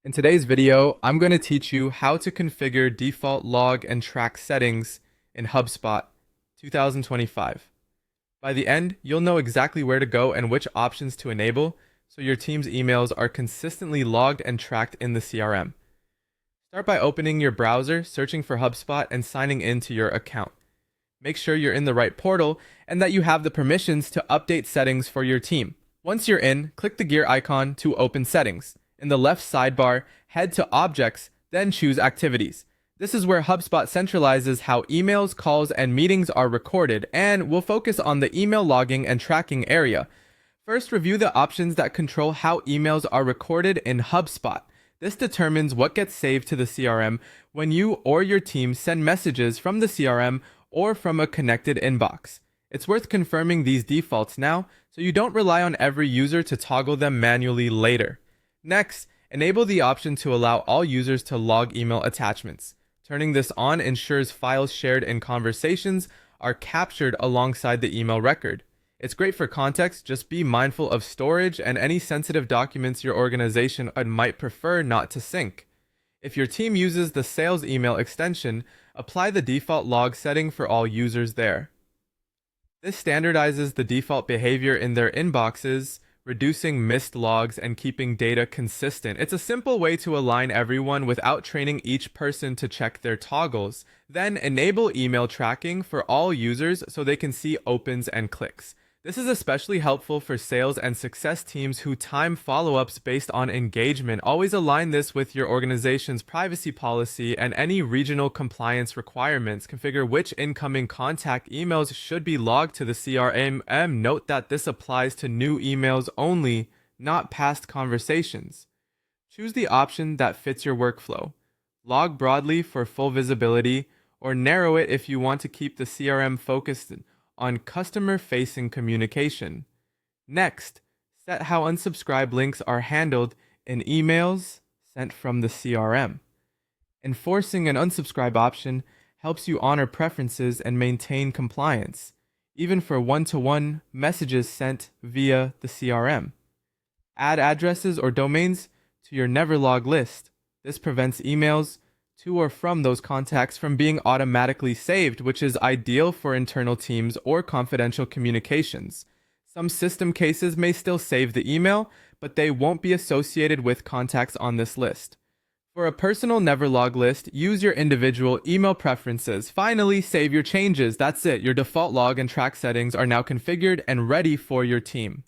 In today's video, I'm going to teach you how to configure default log and track settings in HubSpot 2025. By the end, you'll know exactly where to go and which options to enable so your team's emails are consistently logged and tracked in the CRM. Start by opening your browser, searching for HubSpot, and signing into your account. Make sure you're in the right portal and that you have the permissions to update settings for your team. Once you're in, click the gear icon to open settings. In the left sidebar, head to Objects, then choose Activities. This is where HubSpot centralizes how emails, calls, and meetings are recorded, and will focus on the email logging and tracking area. First, review the options that control how emails are recorded in HubSpot. This determines what gets saved to the CRM when you or your team send messages from the CRM or from a connected inbox. It's worth confirming these defaults now so you don't rely on every user to toggle them manually later. Next, enable the option to allow all users to log email attachments. Turning this on ensures files shared in conversations are captured alongside the email record. It's great for context, just be mindful of storage and any sensitive documents your organization might prefer not to sync. If your team uses the sales email extension, apply the default log setting for all users there. This standardizes the default behavior in their inboxes, reducing missed logs and keeping data consistent. It's a simple way to align everyone without training each person to check their toggles. Then enable email tracking for all users so they can see opens and clicks. This is especially helpful for sales and success teams who time follow-ups based on engagement. Always align this with your organization's privacy policy and any regional compliance requirements. Configure which incoming contact emails should be logged to the CRM. Note that this applies to new emails only, not past conversations. Choose the option that fits your workflow. Log broadly for full visibility, or narrow it if you want to keep the CRM focused on customer-facing communication. Next, set how unsubscribe links are handled in emails sent from the CRM. Enforcing an unsubscribe option helps you honor preferences and maintain compliance, even for one-to-one messages sent via the CRM. Add addresses or domains to your never log list. This prevents emails to or from those contacts from being automatically saved, which is ideal for internal teams or confidential communications. Some system cases may still save the email, but they won't be associated with contacts on this list. For a personal never log list, use your individual email preferences. Finally, save your changes. That's it. Your default log and track settings are now configured and ready for your team.